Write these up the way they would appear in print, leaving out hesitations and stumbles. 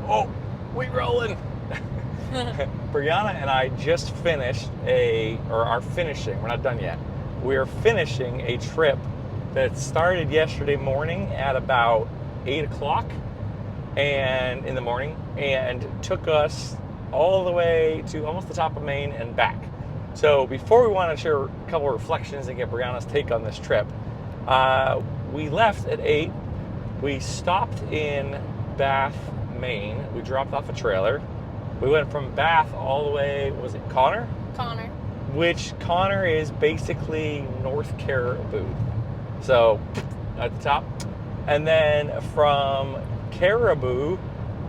Oh, we rolling. Brianna and I just finished are finishing, we're not done yet. We're finishing a trip that started yesterday morning at about 8 o'clock and in the morning and took us all the way to almost the top of Maine and back. So before we want to share a couple of reflections and get Brianna's take on this trip, we left at 8. We stopped in Bath, Maine. We dropped off a trailer. We went from Bath all the way, was it Connor? Connor. Which Connor is basically North Caribou. So, at the top. And then from Caribou,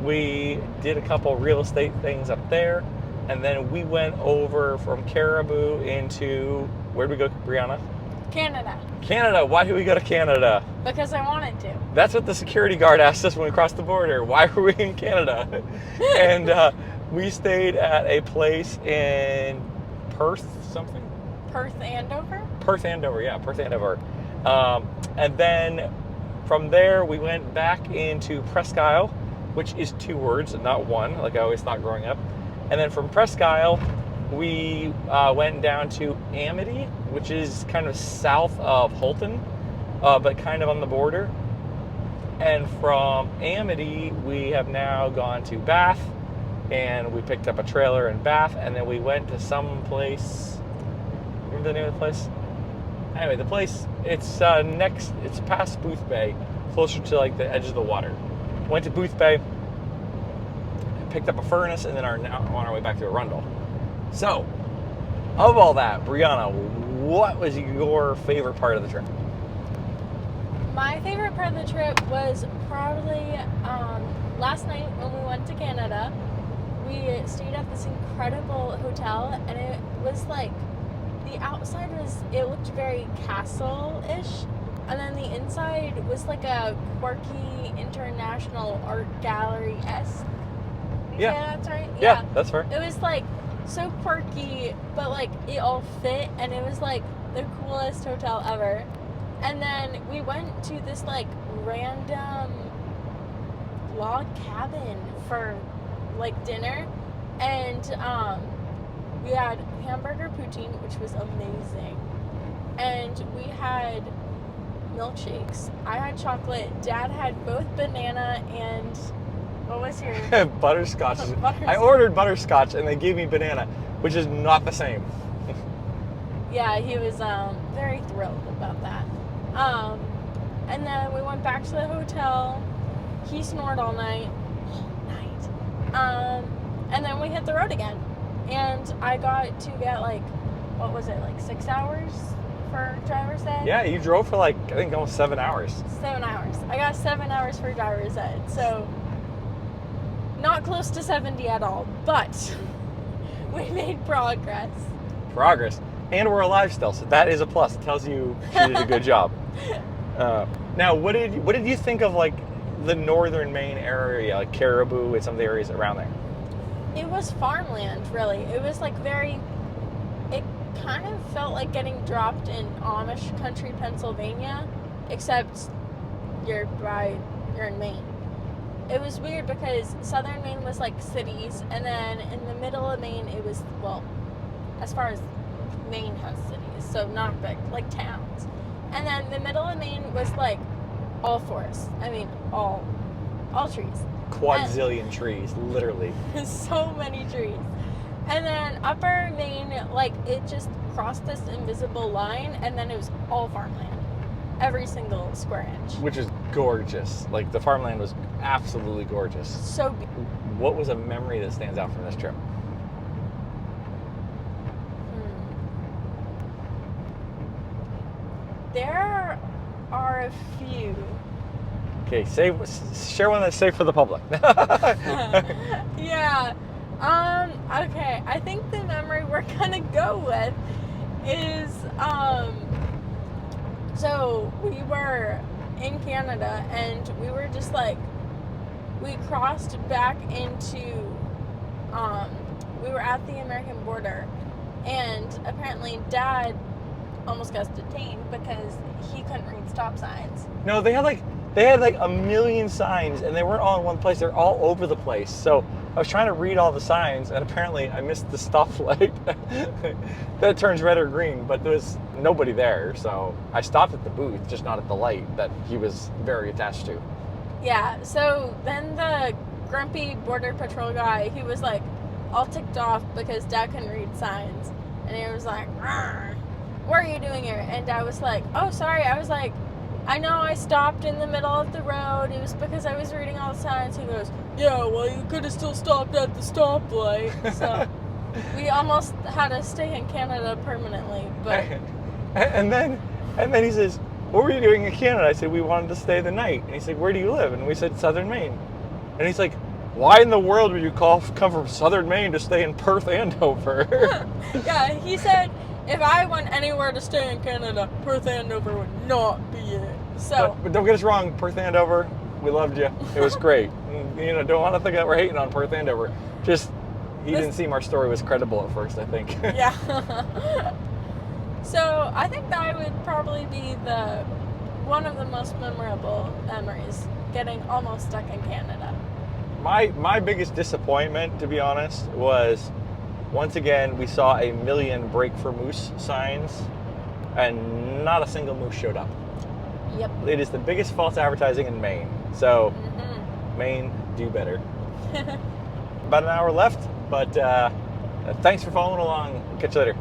we did a couple real estate things up there. And then we went over from Caribou into, where'd we go, Brianna? Canada. Canada. Why did we go to Canada? Because I wanted to. That's what the security guard asked us when we crossed the border. Why were we in Canada? And we stayed at a place in Perth something? Perth Andover? Perth Andover, yeah, Perth Andover. And then from there, we went back into Presque Isle, which is 2 words, not one, like I always thought growing up. And then from Presque Isle, we went down to Amity, which is kind of south of Holton, but kind of on the border. And from Amity, we have now gone to Bath, and we picked up a trailer in Bath, and then we went to some place. Remember the name of the place? Anyway, the place, it's it's past Booth Bay, closer to like the edge of the water. Went to Booth Bay, picked up a furnace, and then are now on our way back to Arundel. So, of all that, Brianna, what was your favorite part of the trip? My favorite part of the trip was probably last night when we went to Canada. We stayed at this incredible hotel, and it was like, the outside it looked very castle-ish, and then the inside was like a quirky international art gallery-esque. Yeah, that's right. Yeah, that's right. It was like so quirky, but like it all fit, and it was like the coolest hotel ever. And then we went to this like random log cabin for like dinner, and we had hamburger poutine, which was amazing, and we had milkshakes. I had chocolate. Dad had both banana and what was your butterscotch. Butterscotch. I ordered butterscotch and they gave me banana, which is not the same. Yeah, he was very thrilled about that. And then we went back to the hotel. He snored all night. And then we hit the road again. And I got to get like, what was it, like 6 hours for driver's ed? Yeah, you drove for like, I think almost 7 hours. 7 hours. I got 7 hours for driver's ed. So, not close to 70 at all, but we made progress. Progress. And we're alive still, so that is a plus. It tells you she did a good job. Now, what did you think of like the northern Maine area, like Caribou and some of the areas around there? It was farmland, really. It was like it kind of felt like getting dropped in Amish country, Pennsylvania, except you're in Maine. It was weird because southern Maine was like cities, and then in the middle of Maine it was, well, as far as Maine has cities, so not big, like towns. And then the middle of Maine was like all forests. I mean, all trees. Quadzillion trees, literally. So many trees. And then upper Maine, like, it just crossed this invisible line, and then it was all farmland. Every single square inch. Which is gorgeous. Like, the farmland was absolutely gorgeous. So beautiful. What was a memory that stands out from this trip? There are a few. Okay, share one that's safe for the public. Yeah. Okay. I think the memory we're gonna go with is so we were in Canada, and we were just like, we crossed back into we were at the American border, and apparently Dad almost got detained because he couldn't read stop signs. No, they had like They had like a million signs, and they weren't all in one place. They're all over the place. So I was trying to read all the signs, and apparently I missed the stoplight that turns red or green, but there was nobody there. So I stopped at the booth, just not at the light that he was very attached to. Yeah, so then the grumpy border patrol guy, he was like all ticked off because Dad couldn't read signs. And he was like, "Arr, what are you doing here?" And Dad was like, "Oh, sorry." I was like, "I know I stopped in the middle of the road. It was because I was reading all the signs." He goes, "Yeah, well, you could have still stopped at the stoplight." So we almost had to stay in Canada permanently, but... And then he says, "What were you doing in Canada?" I said, "We wanted to stay the night." And he said, "Where do you live?" And we said, "Southern Maine." And he's like, "Why in the world would you come from Southern Maine to stay in Perth, Andover?" Yeah, he said, if I went anywhere to stay in Canada, Perth, Andover would not be it. So, but don't get us wrong, Perth, Andover, we loved you. It was great. You know, don't want to think that we're hating on Perth, Andover. Just, he didn't seem our story was credible at first, I think. Yeah. So I think that would probably be one of the most memorable memories, getting almost stuck in Canada. My biggest disappointment, to be honest, was once again we saw a million break for moose signs, and not a single moose showed up. Yep. It is the biggest false advertising in Maine. So, Maine, do better. About an hour left, but thanks for following along. Catch you later.